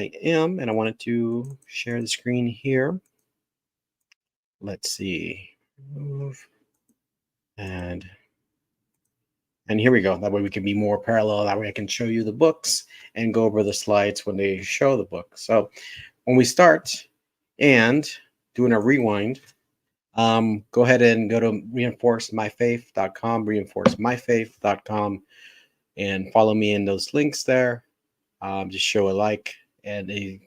I am, and I wanted to share the screen here. Let's see. Move. And here we go. That way we can be more parallel. That way I can show you the books and go over the slides when they show the book. So when we start and doing a rewind, go ahead and go to reinforcemyfaith.com, reinforcemyfaith.com, and follow me in those links there. Just show a like and a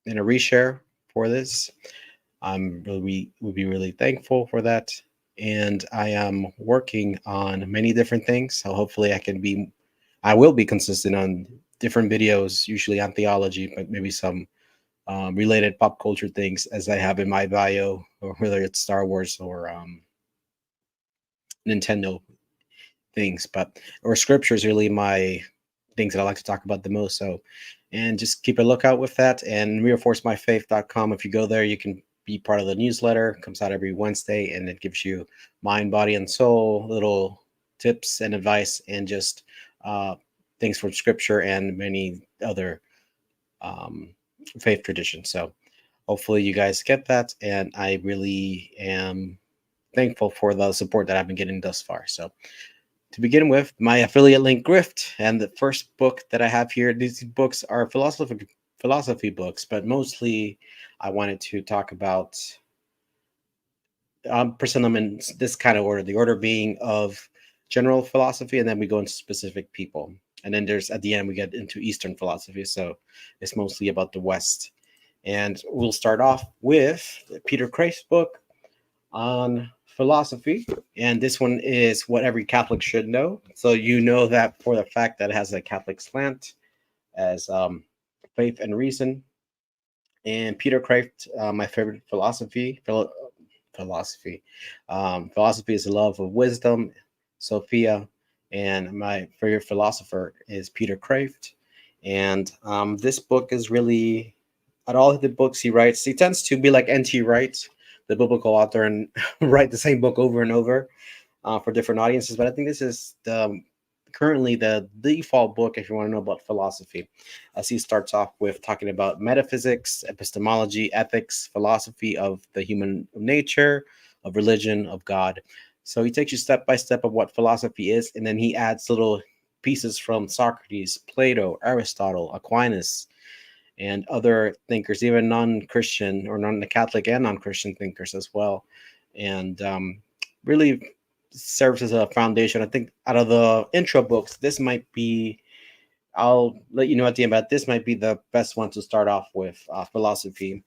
reshare for this. Would be really thankful for that. And I am working on many different things. So hopefully I will be consistent on different videos, usually on theology, but maybe some related pop culture things as I have in my bio, or whether it's Star Wars or Nintendo things, or scripture is really my things that I like to talk about the most. So, and just keep a lookout with that. And reinforcemyfaith.com. If you go there, you can be part of the newsletter. It comes out every Wednesday, and it gives you mind, body, and soul little tips and advice, and just things from scripture and many other faith traditions. So hopefully you guys get that, and I really am thankful for the support that I've been getting thus far. So to begin with, my affiliate link, GRIFT, and the first book that I have here, these books are philosophy books, but mostly I wanted to talk about, present them in this kind of order, the order being of general philosophy, and then we go into specific people. And then at the end, we get into Eastern philosophy. So it's mostly about the West. And we'll start off with Peter Kreeft's book on philosophy, and this one is What Every Catholic Should Know. So you know that for the fact that it has a Catholic slant as faith and reason. And Peter Kreeft, my favorite philosophy is the love of wisdom, Sophia, and my favorite philosopher is Peter Kreeft. And this book is really, at all the books he writes, he tends to be like N.T. Wright, the biblical author, and write the same book over and over for different audiences. But I think this is currently the default book if you want to know about philosophy, as he starts off with talking about metaphysics, epistemology, ethics, philosophy of the human nature, of religion, of God. So he takes you step by step of what philosophy is, and then he adds little pieces from Socrates, Plato, Aristotle, Aquinas, and other thinkers, even non-Christian or non-Catholic and non-Christian thinkers as well. And really serves as a foundation. I think out of the intro books, this might be, I'll let you know at the end, but this might be the best one to start off with, Philosophy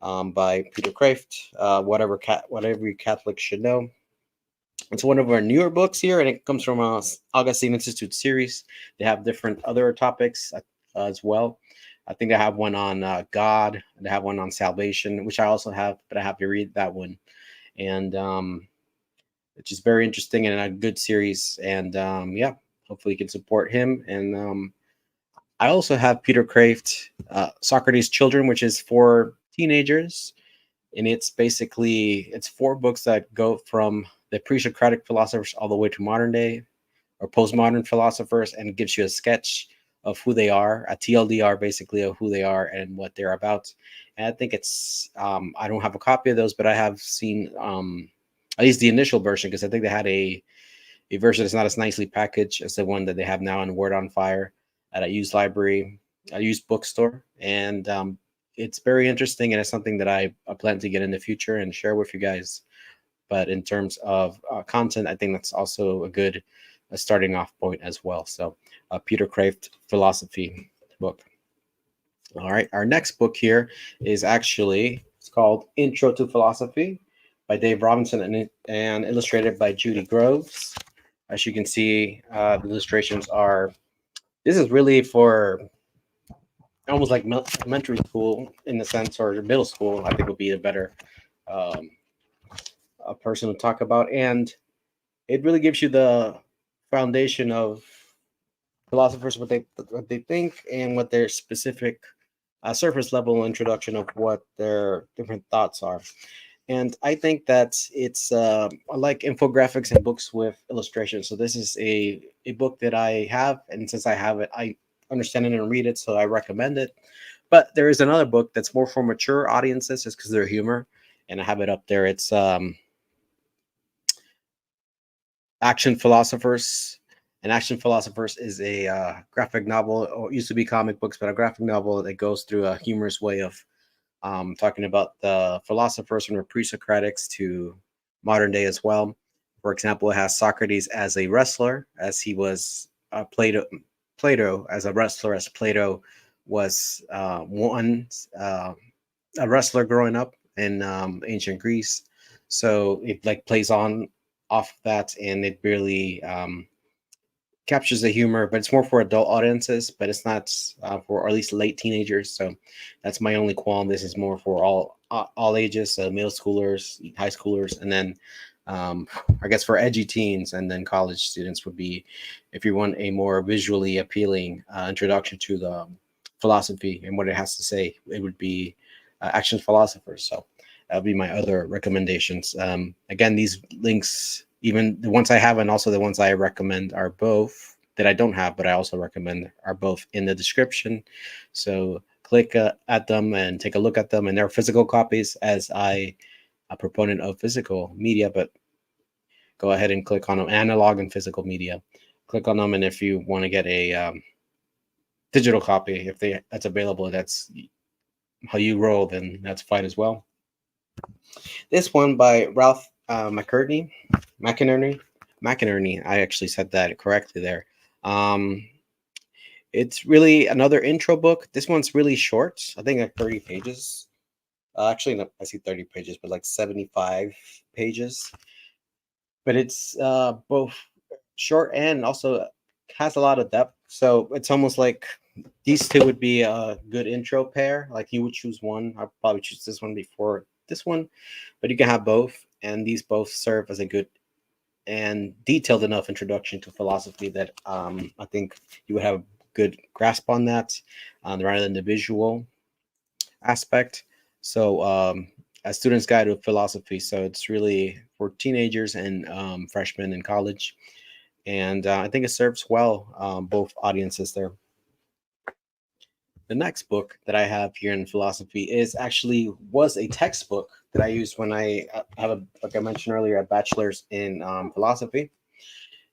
by Peter Kreeft, whatever every Catholic should know. It's one of our newer books here, and it comes from Augustine Institute series. They have different other topics as well. I think I have one on God, and I have one on salvation, which I also have, but I have to read that one. And it's just very interesting and a good series. And yeah, hopefully you can support him. And I also have Peter Kreeft, Socrates' Children, which is for teenagers. And it's 4 books that go from the pre-Socratic philosophers all the way to modern day or postmodern philosophers, and it gives you a sketch of who they are, a TLDR basically of who they are and what they're about. And I think it's, I don't have a copy of those, but I have seen at least the initial version, because I think they had a version that's not as nicely packaged as the one that they have now in Word on Fire at a used bookstore. And it's very interesting, and it's something that I plan to get in the future and share with you guys. But in terms of content, I think that's also a good starting off point as well. So Peter Kreeft philosophy book. All right, our next book here is it's called Intro to Philosophy by Dave Robinson and illustrated by Judy Groves. As you can see, the illustrations this is really for almost like elementary school in the sense, or middle school, I think would be a better a person to talk about. And it really gives you the foundation of philosophers, what they think, and what their specific surface level introduction of what their different thoughts are. And I think that it's I like infographics and books with illustrations. So this is a book that I have, and since I have it, I understand it and read it, so I recommend it. But there is another book that's more for mature audiences, just because they're humor, and I have it up there. It's Action Philosophers. And Action Philosophers is a graphic novel, or it used to be comic books, but a graphic novel that goes through a humorous way of talking about the philosophers from the pre-Socratics to modern day as well. For example, it has Socrates as a wrestler, as he was Plato as a wrestler, as Plato was a wrestler growing up in ancient Greece. So it like plays on off that, and it really captures the humor, but it's more for adult audiences, but it's not for at least late teenagers. So that's my only qualm. This is more for all ages, middle schoolers, high schoolers, and then I guess for edgy teens and then college students would be if you want a more visually appealing introduction to the philosophy and what it has to say, it would be Action Philosophers. So that would be my other recommendations. Again, these links, even the ones I have and also the ones I recommend, are both that I don't have, but I also recommend are both in the description. So click at them and take a look at them. And they're physical copies, as a proponent of physical media, but go ahead and click on them, analog and physical media. Click on them, and if you want to get a digital copy, if that's available, that's how you roll, then that's fine as well. This one by Ralph McInerny. I actually said that correctly there. It's really another intro book. This one's really short. I think like 30 pages. Actually, no, I see 30 pages, but like 75 pages. But it's both short and also has a lot of depth. So it's almost like these two would be a good intro pair. Like you would choose one. I'd probably choose this one before this one, but you can have both. And these both serve as a good and detailed enough introduction to philosophy that I think you would have a good grasp on that rather than the visual aspect. So a student's guide to philosophy. So it's really for teenagers and freshmen in college. And I think it serves well both audiences there. The next book that I have here in philosophy was a textbook that I used when I have like I mentioned earlier, a bachelor's in philosophy.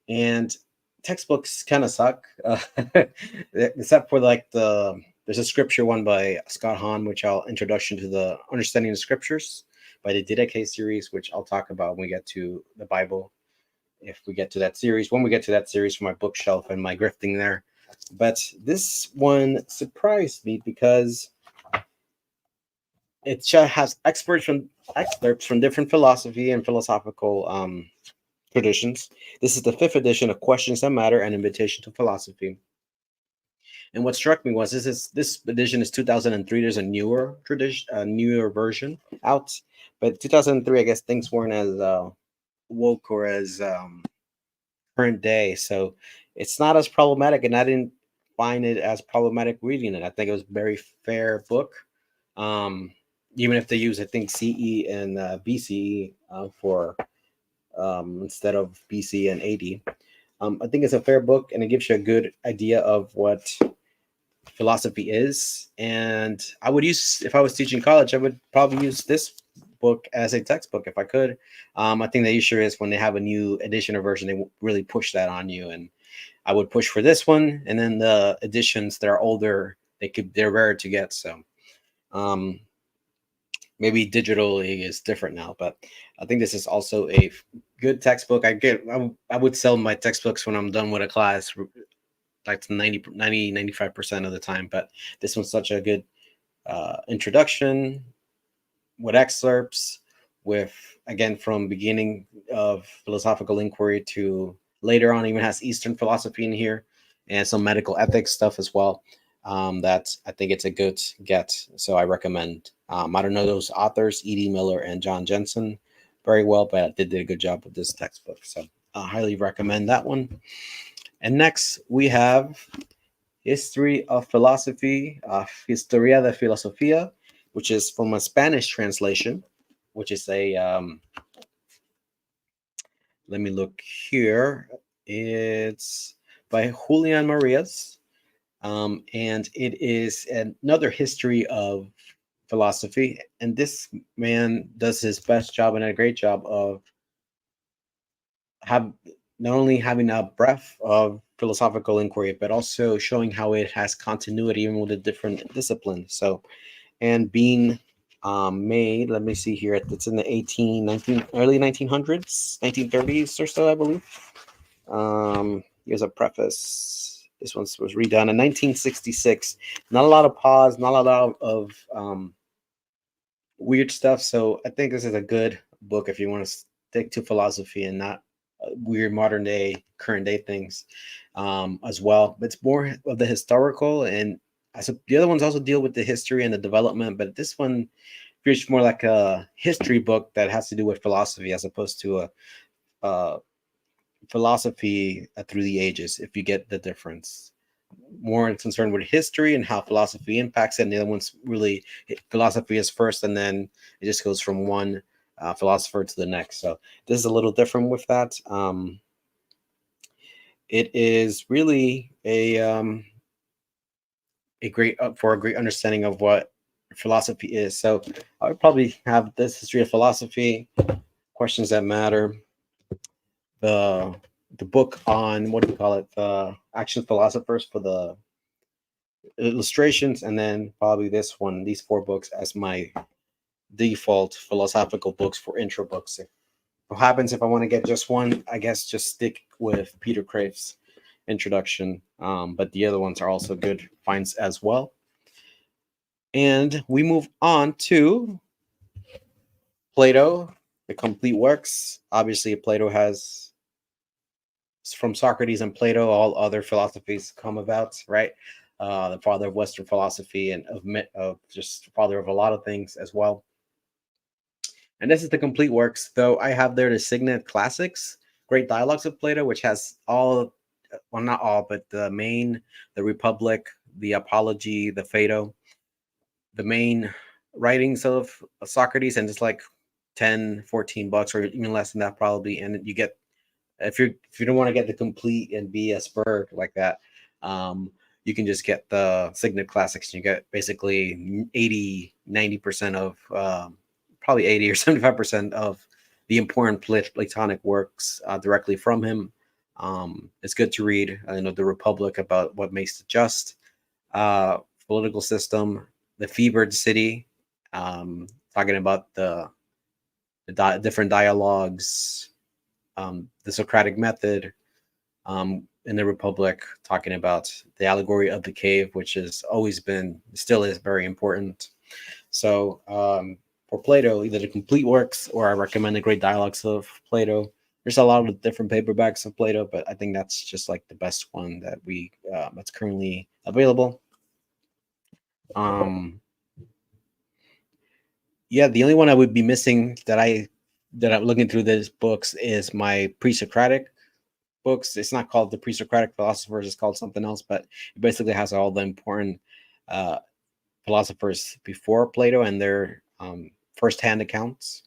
And textbooks kind of suck, except for like there's a scripture one by Scott Hahn, which I'll Introduction to the Understanding of Scriptures by the Didache series, which I'll talk about when we get to the Bible. If we get to that series, when we get to that series for my bookshelf and my grifting there. But this one surprised me because it has excerpts from different philosophy and philosophical traditions. This is the 5th edition of Questions That Matter: An Invitation to Philosophy. And what struck me was this edition is 2003. There's a newer tradition, a newer version out, but 2003, I guess things weren't as woke or as current day, so it's not as problematic. And I didn't find it as problematic reading it. I think it was a very fair book. Even if they use, I think, CE and BCE for instead of BC and AD. I think it's a fair book, and it gives you a good idea of what philosophy is. And I would use, if I was teaching college, I would probably use this book as a textbook if I could. I think the issue is when they have a new edition or version, they really push that on you. And I would push for this one, and then the editions that are older, they're rare to get. So maybe digitally is different now, but I think this is also a good textbook. I would sell my textbooks when I'm done with a class, like 95% of the time. But this one's such a good introduction with excerpts, with, again, from beginning of philosophical inquiry to later on, even has Eastern philosophy in here and some medical ethics stuff as well. That I think it's a good get. So I recommend. I don't know those authors, E.D. Miller and John Jensen, very well, but they did a good job with this textbook. So I highly recommend that one. And next we have History of Philosophy, Historia de Filosofia, which is from a Spanish translation, which is a, let me look here. It's by Julian Marias. and it is another history of philosophy. And this man does his best job and a great job of have not only having a breadth of philosophical inquiry, but also showing how it has continuity even with the different disciplines. So, and being made, let me see here, it's in the early 1900s, 1930s or so, I believe. Here's a preface. This one was redone in 1966. Not a lot of pause, not a lot of weird stuff. So I think this is a good book if you want to stick to philosophy and not weird modern day, current day things as well. But it's more of the historical, and the other ones also deal with the history and the development. But this one feels more like a history book that has to do with philosophy as opposed to a philosophy through the ages, if you get the difference. More concerned with history and how philosophy impacts it, and the other one's really philosophy is first, and then it just goes from one philosopher to the next. So this is a little different with that. It is really a great for a great understanding of what philosophy is. So I would probably have this history of philosophy, questions that matter, the book on what do you call it, the action philosophers for the illustrations, and then probably this one, these four books as my default philosophical books for intro books. If what happens if I want to get just one, I guess just stick with Peter Kreeft's introduction. But the other ones are also good finds as well. And we move on to Plato, the complete works. Obviously, Plato has, from Socrates and Plato, all other philosophies come about, right? The father of Western philosophy and of just father of a lot of things as well. And this is the complete works, though I have there the Signet Classics, Great Dialogues of Plato, which has all, well, not all, but the main, the Republic, the Apology, the Phaedo, the main writings of Socrates, and it's like 10, 14 bucks or even less than that probably. And you get, if you don't want to get the complete and be a spur like that, you can just get the Signet Classics. You get basically 80, 90% of probably 80 or 75% of the important Platonic works directly from him. It's good to read, the Republic, about what makes it just, political system, the fevered city, talking about the different dialogues, the Socratic method, in the Republic, talking about the allegory of the cave, which has always been, still is very important. So for Plato, either the complete works or I recommend the Great Dialogues of Plato. There's a lot of different paperbacks of Plato, but I think that's just like the best one that that's currently available. Yeah, the only one I would be missing that I'm looking through these books is my pre-Socratic books. It's not called the pre-Socratic philosophers; it's called something else. But it basically has all the important philosophers before Plato and their first-hand accounts.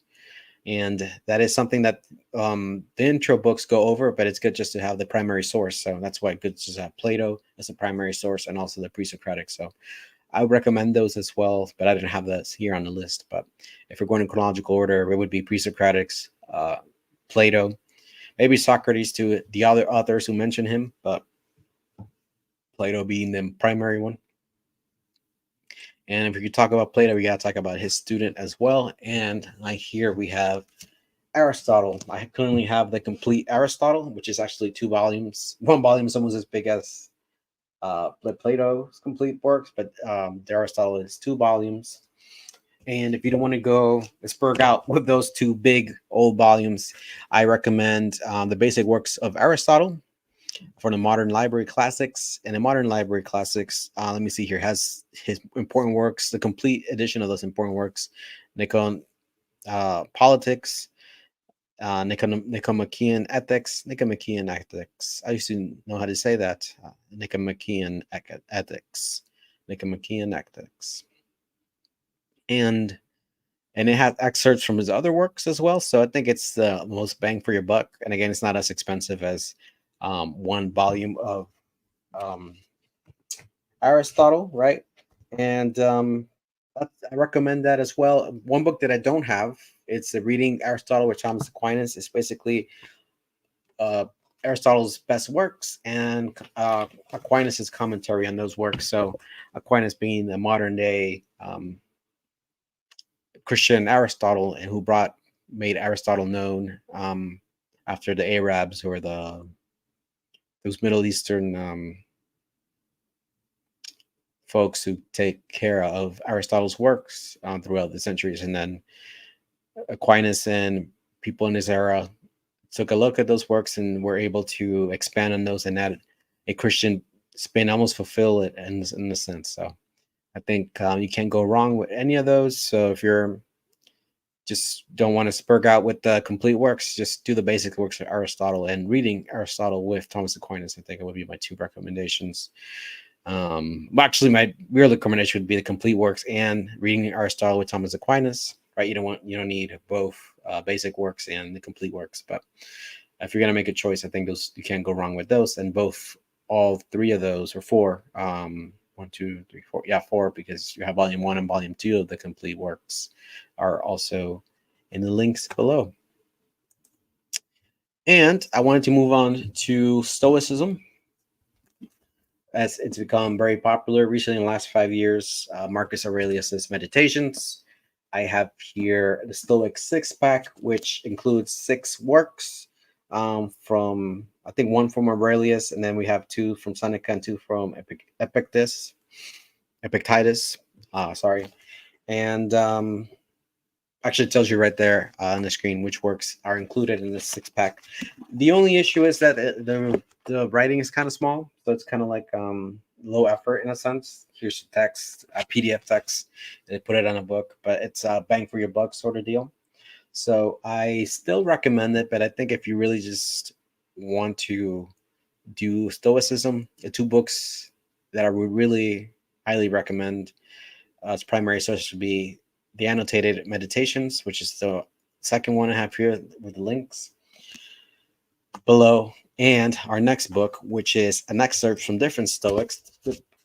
And that is something that the intro books go over, but it's good just to have the primary source. So that's why it's good to have Plato as a primary source and also the pre-Socratic. So I would recommend those as well, but I didn't have that here on the list. But if we're going in chronological order, it would be pre-Socratics, Plato, maybe Socrates to the other authors who mention him, but Plato being the primary one. And if we could talk about Plato, we got to talk about his student as well. And here we have Aristotle. I currently have the complete Aristotle, which is actually 2 volumes. One volume is almost as big as Plato's complete works, but the Aristotle is 2 volumes. And if you don't want to go spurg out with those 2 big old volumes, I recommend the basic works of Aristotle for the Modern Library Classics. And the Modern Library Classics, let me see here, has his important works, the complete edition of those important works, Nikon Politics, Nicomachean Ethics. I used to know how to say that. Nicomachean Ethics. Nicomachean Ethics. And it has excerpts from his other works as well. So I think it's the most bang for your buck. And again, it's not as expensive as 1 volume of Aristotle, right? And I recommend that as well. One book that I don't have, it's Reading Aristotle with Thomas Aquinas. It's basically uh, Aristotle's best works and Aquinas' commentary on those works. So Aquinas being the modern day Christian Aristotle, and who made Aristotle known after the Arabs, or those Middle Eastern folks who take care of Aristotle's works throughout the centuries. And then Aquinas and people in his era took a look at those works and were able to expand on those and add a Christian spin, almost fulfill it in a sense. So I think you can't go wrong with any of those. So if you're just don't want to spurg out with the complete works, just do the basic works of Aristotle, and reading Aristotle with Thomas Aquinas, I think it would be my two recommendations. Actually, my real recommendation would be the complete works and reading Aristotle with Thomas Aquinas. Right, you don't need both basic works and the complete works. But if you're gonna make a choice, I think those, you can't go wrong with those. And all three of those, or four, 1, 2, 3, 4, yeah, four, because you have volume 1 and volume 2 of the complete works are also in the links below. And I wanted to move on to Stoicism, as it's become very popular recently in the last 5 years. Marcus Aurelius's Meditations. I have here the Stoic 6-pack, which includes 6 works from, I think, 1 from Aurelius, and then we have 2 from Seneca and 2 from Epictetus. Sorry. And actually, it tells you right there on the screen which works are included in this 6-pack. The only issue is that the writing is kind of small, so it's kind of like low effort in a sense. Here's the text, a PDF text, and they put it on a book, but it's a bang for your buck sort of deal. So I still recommend it, but I think if you really just want to do Stoicism, the 2 books that I would really highly recommend as primary sources would be the Annotated Meditations, which is the second one I have here with the links below, and our next book, which is an excerpt from different Stoics,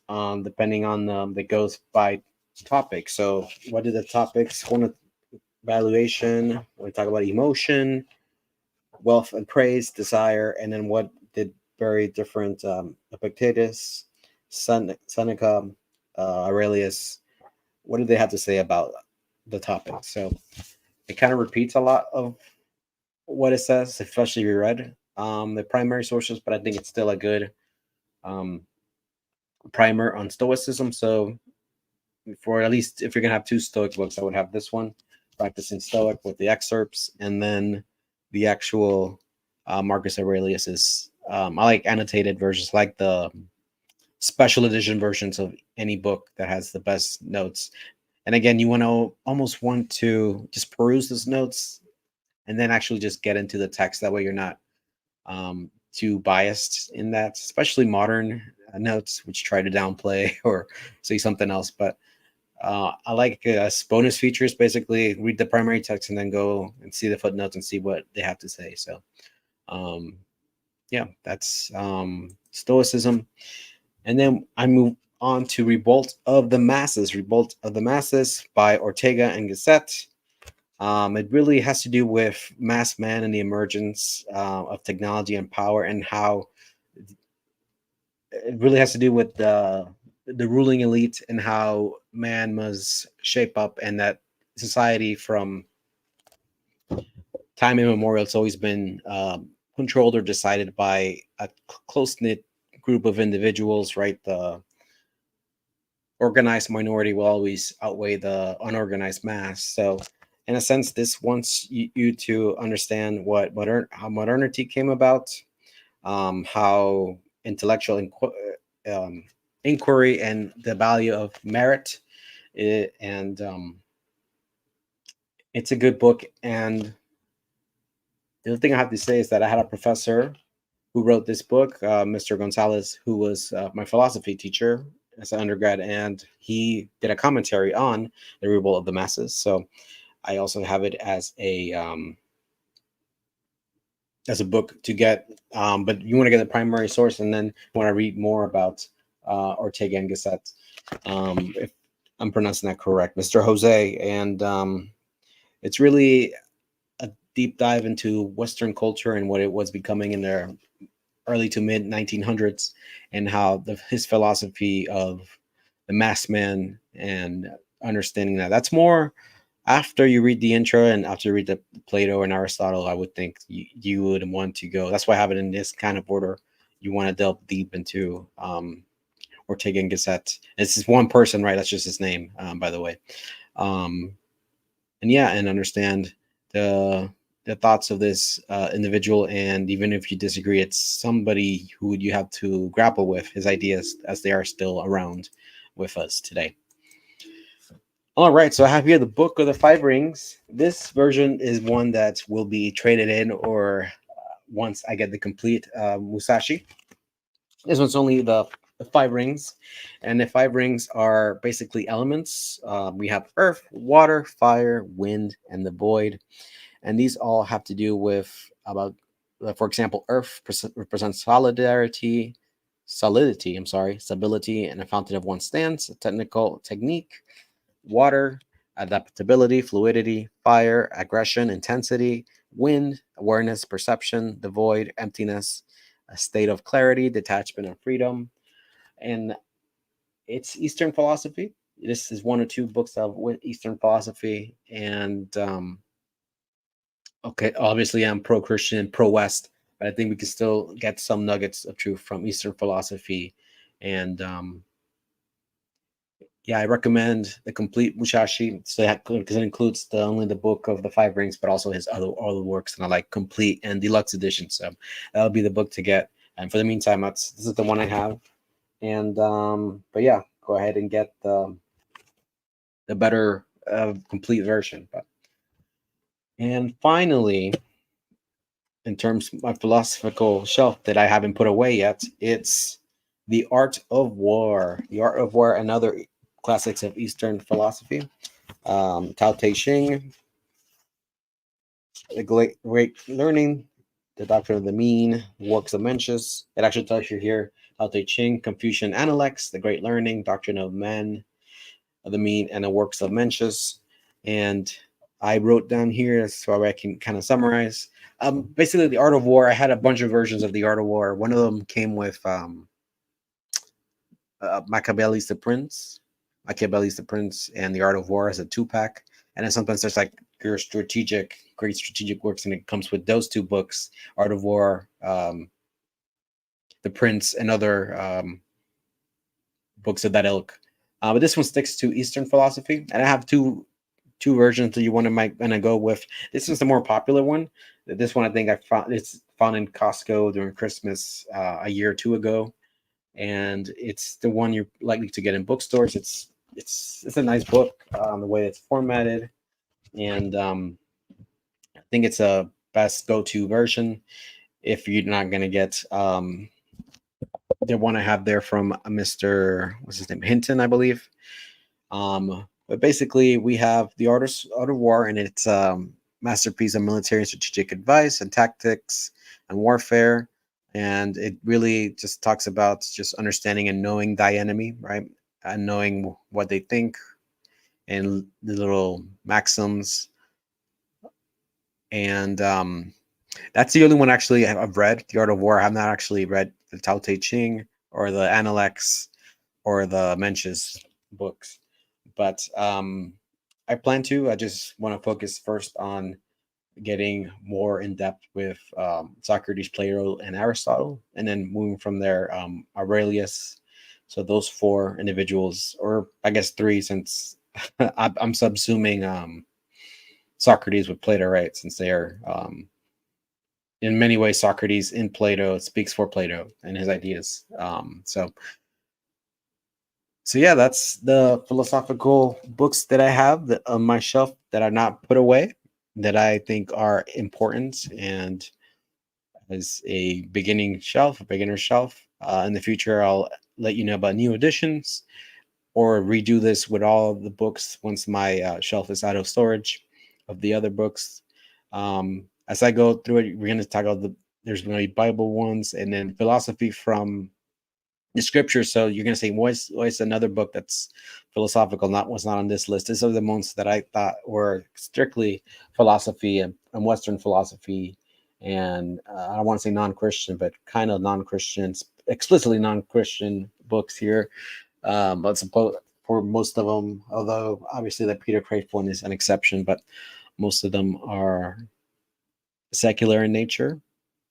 depending on that goes by topic. So what are the topics? One, valuation. We talk about emotion, wealth and praise, desire, and then what did very different Epictetus, Seneca, Aurelius, what did they have to say about the topic? So it kind of repeats a lot of what it says, especially if you read the primary sources, but I think it's still a good primer on Stoicism. So for at least, if you're gonna have 2 Stoic books, I would have this one, Practicing Stoic, with the excerpts, and then the actual Marcus Aurelius's. I like annotated versions, like the special edition versions of any book that has the best notes. And again, you almost want to just peruse those notes and then actually just get into the text. That way you're not too biased in that, especially modern notes, which try to downplay or say something else. But I like bonus features, basically read the primary text and then go and see the footnotes and see what they have to say. So yeah, that's Stoicism. And then I move on to Revolt of the Masses. Revolt of the Masses by Ortega and Gasset. It really has to do with mass man and the emergence of technology and power, and how it really has to do with the ruling elite and how man must shape up, and that society from time immemorial it's always been controlled or decided by a close-knit group of individuals, right? The organized minority will always outweigh the unorganized mass. So in a sense, this wants you to understand how modernity came about, how intellectual inquiry and the value of merit, and it's a good book. And the other thing I have to say is that I had a professor who wrote this book, Mr. Gonzalez, who was my philosophy teacher as an undergrad, and he did a commentary on the Revolt of the Masses. So I also have it as a book to get, but you want to get the primary source, and then you want to read more about Ortega and Gasset, if I'm pronouncing that correct, Mr. José. And it's really a deep dive into Western culture and what it was becoming in the early to mid 1900s, and how his philosophy of the mass man and understanding that's more after you read the intro and after you read the Plato and Aristotle. I would think you would want to go. That's why I have it in this kind of order. You want to delve deep into Ortega and Gasset. This is one person, right? That's just his name, by the way. Um, and yeah, and understand the thoughts of this individual. And even if you disagree, it's somebody who you have to grapple with his ideas as they are still around with us today. All right, so I have here the Book of the Five Rings. This version is one that will be traded in, or once I get the complete Musashi. This one's only the five rings, and the five rings are basically elements. We have earth, water, fire, wind, and the void, and these all have to do with about, for example, earth represents solidity. I'm sorry, stability, and a fountain of one's stance, a technical technique. Water, adaptability, fluidity. Fire, aggression, intensity. Wind, awareness, perception. The void, emptiness, a state of clarity, detachment, and freedom. And it's Eastern philosophy. This is one or two books of Eastern philosophy. And okay, obviously I'm pro-Christian, pro-West, but I think we can still get some nuggets of truth from Eastern philosophy. And yeah, I recommend the complete Musashi. So because it includes only the Book of the Five Rings, but also his other works, and I like complete and deluxe edition. So that'll be the book to get. And for the meantime, this is the one I have. And but yeah, go ahead and get the better complete version. But and finally, in terms of my philosophical shelf that I haven't put away yet, it's The Art of War. The Art of War and other classics of Eastern philosophy. Tao Te Ching, The Great Learning, The Doctrine of the Mean, Works of Mencius. It actually tells you here Tao Te Ching, Confucian Analects, The Great Learning, Doctrine of Man, of the Mean, and the Works of Mencius. And I wrote down here so I can kind of summarize. Basically, The Art of War. I had a bunch of versions of The Art of War. One of them came with Machiavelli's The Prince, and The Art of War as a 2-pack. And then sometimes there's like your great strategic works, and it comes with those two books, Art of War, The Prince, and other books of that ilk. But this one sticks to Eastern philosophy, and I have two versions that you might want to go with. This is the more popular one. This one I think it's found in Costco during Christmas a year or two ago, and it's the one you're likely to get in bookstores. It's a nice book, the way it's formatted, and I think it's a best go-to version if you're not going to get the one I have there from Mr. what's his name, Hinton, I believe. But basically, we have The Art of War, and it's masterpiece of military and strategic advice and tactics and warfare. And it really just talks about just understanding and knowing thy enemy, right? And knowing what they think and the little maxims. And that's the only one actually I've read, The Art of War. I have not actually read the Tao Te Ching or the Analects or the Mencius books. But I plan to. I just want to focus first on getting more in depth with Socrates, Plato, and Aristotle, and then moving from there, Aurelius. So those four individuals, or I guess three, since I'm subsuming Socrates with Plato, right? Since they are in many ways Socrates in Plato speaks for Plato and his ideas. So yeah, that's the philosophical books that I have on my shelf that are not put away, that I think are important, and as a beginner shelf. In the future, I'll let you know about new editions or redo this with all the books once my shelf is out of storage of the other books. As I go through it, we're going to talk about there's going to be Bible ones, and then philosophy from the scriptures. So you're going to say, what's another book that's philosophical, was not on this list? These are the ones that I thought were strictly philosophy and Western philosophy. And I don't want to say non-Christian, but kind of non-Christians, explicitly non-Christian books here. But suppose for most of them, although obviously the Peter Kreeft one is an exception, but most of them are secular in nature.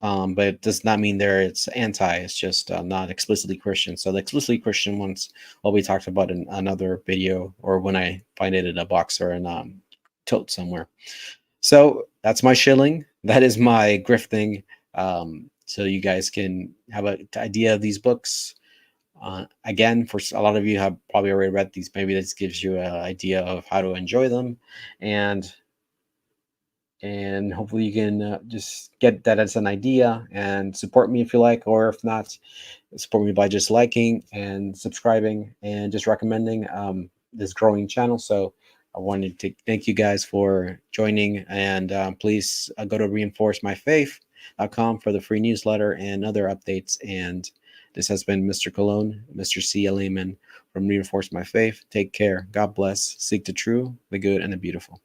But it does not mean it's anti. It's just not explicitly Christian. So the explicitly Christian ones will be talked about in another video, or when I find it in a box or in tote somewhere. So that's my shilling. That is my grifting. So you guys can have an idea of these books. Again, for a lot of you have probably already read these. Maybe this gives you an idea of how to enjoy them, and hopefully you can just get that as an idea and support me if you like, or if not, support me by just liking and subscribing and just recommending this growing channel. So I wanted to thank you guys for joining, and please go to reinforcemyfaith.com for the free newsletter and other updates. And this has been Mr. Cologne, Mr. C. Lehman from Reinforce My Faith. Take care. God bless. Seek the true, the good, and the beautiful.